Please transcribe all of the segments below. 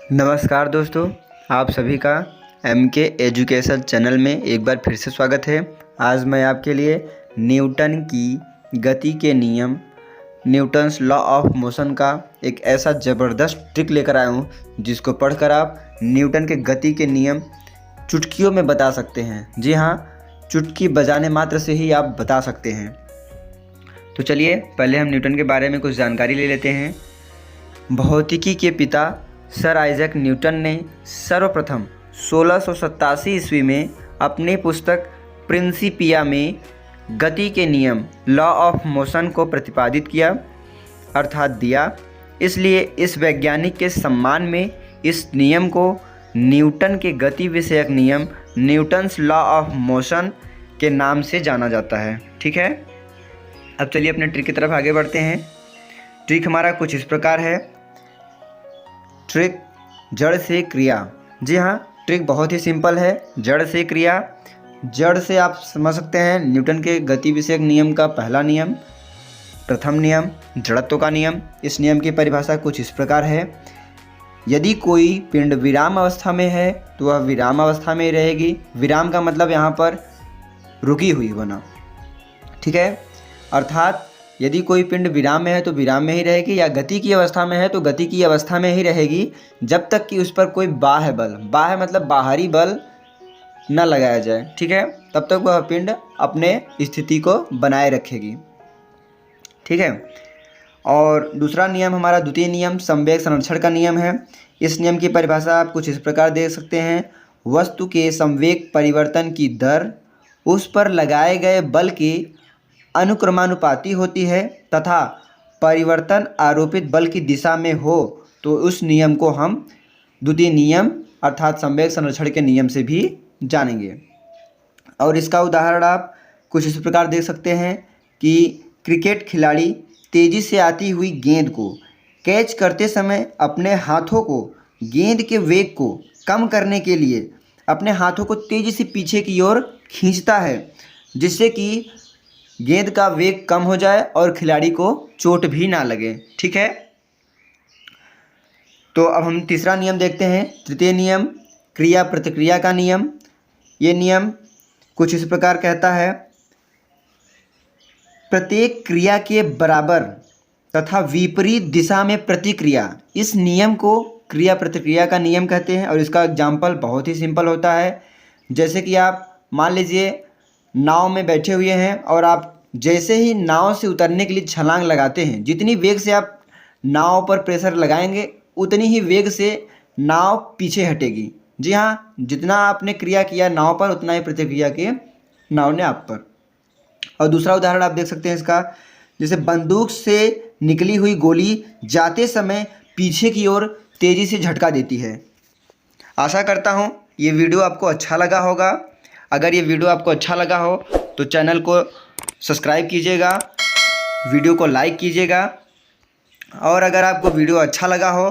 नमस्कार दोस्तों, आप सभी का MK एजुकेशन चैनल में एक बार फिर से स्वागत है। आज मैं आपके लिए न्यूटन की गति के नियम, न्यूटन्स लॉ ऑफ मोशन का एक ऐसा ज़बरदस्त ट्रिक लेकर आया हूँ जिसको पढ़कर आप न्यूटन के गति के नियम चुटकियों में बता सकते हैं। जी हाँ, चुटकी बजाने मात्र से ही आप बता सकते हैं। तो चलिए पहले हम न्यूटन के बारे में कुछ जानकारी ले लेते हैं। भौतिकी के पिता सर आइजैक न्यूटन ने सर्वप्रथम 1687 ईस्वी में अपनी पुस्तक प्रिंसिपिया में गति के नियम लॉ ऑफ मोशन को प्रतिपादित किया अर्थात दिया। इसलिए इस वैज्ञानिक के सम्मान में इस नियम को न्यूटन के गति विषयक नियम न्यूटन्स लॉ ऑफ मोशन के नाम से जाना जाता है। ठीक है, अब चलिए अपने ट्रिक की तरफ आगे बढ़ते हैं। ट्रिक हमारा कुछ इस प्रकार है। ट्रिक जड़ से क्रिया। जी हाँ, ट्रिक बहुत ही सिंपल है। जड़ से क्रिया, जड़ से आप समझ सकते हैं न्यूटन के गति विषयक नियम का पहला नियम, प्रथम नियम जड़त्व का नियम। इस नियम की परिभाषा कुछ इस प्रकार है। यदि कोई पिंड विराम अवस्था में है तो वह विराम अवस्था में रहेगी। विराम का मतलब यहाँ पर रुकी हुई होना। ठीक है, अर्थात यदि कोई पिंड विराम में है तो विराम में ही रहेगी, या गति की अवस्था में है तो गति की अवस्था में ही रहेगी जब तक कि उस पर कोई बाह्य बल, बाह्य मतलब बाहरी बल न लगाया जाए। ठीक है, तब तक वह पिंड अपने स्थिति को बनाए रखेगी। ठीक है, और दूसरा नियम हमारा द्वितीय नियम संवेग संरक्षण का नियम है। इस नियम की परिभाषा आप कुछ इस प्रकार देख सकते हैं। वस्तु के संवेग परिवर्तन की दर उस पर लगाए गए बल की अनुक्रमानुपाती होती है तथा परिवर्तन आरोपित बल की दिशा में हो तो उस नियम को हम द्वितीय नियम अर्थात संवेग संरक्षण के नियम से भी जानेंगे। और इसका उदाहरण आप कुछ इस प्रकार देख सकते हैं कि क्रिकेट खिलाड़ी तेज़ी से आती हुई गेंद को कैच करते समय अपने हाथों को गेंद के वेग को कम करने के लिए अपने हाथों को तेज़ी से पीछे की ओर खींचता है, जिससे कि गेंद का वेग कम हो जाए और खिलाड़ी को चोट भी ना लगे। ठीक है, तो अब हम तीसरा नियम देखते हैं। तृतीय नियम क्रिया प्रतिक्रिया का नियम। ये नियम कुछ इस प्रकार कहता है, प्रत्येक क्रिया के बराबर तथा विपरीत दिशा में प्रतिक्रिया। इस नियम को क्रिया प्रतिक्रिया का नियम कहते हैं। और इसका एग्जाम्पल बहुत ही सिंपल होता है। जैसे कि आप मान लीजिए नाव में बैठे हुए हैं और आप जैसे ही नाव से उतरने के लिए छलांग लगाते हैं, जितनी वेग से आप नाव पर प्रेशर लगाएंगे उतनी ही वेग से नाव पीछे हटेगी। जी हाँ, जितना आपने क्रिया किया नाव पर उतना ही प्रतिक्रिया की नाव ने आप पर। और दूसरा उदाहरण आप देख सकते हैं इसका, जैसे बंदूक से निकली हुई गोली जाते समय पीछे की ओर तेज़ी से झटका देती है। आशा करता हूँ ये वीडियो आपको अच्छा लगा होगा। अगर ये वीडियो आपको अच्छा लगा हो तो चैनल को सब्सक्राइब कीजिएगा, वीडियो को लाइक कीजिएगा, और अगर आपको वीडियो अच्छा लगा हो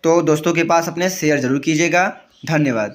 तो दोस्तों के पास अपने शेयर ज़रूर कीजिएगा। धन्यवाद।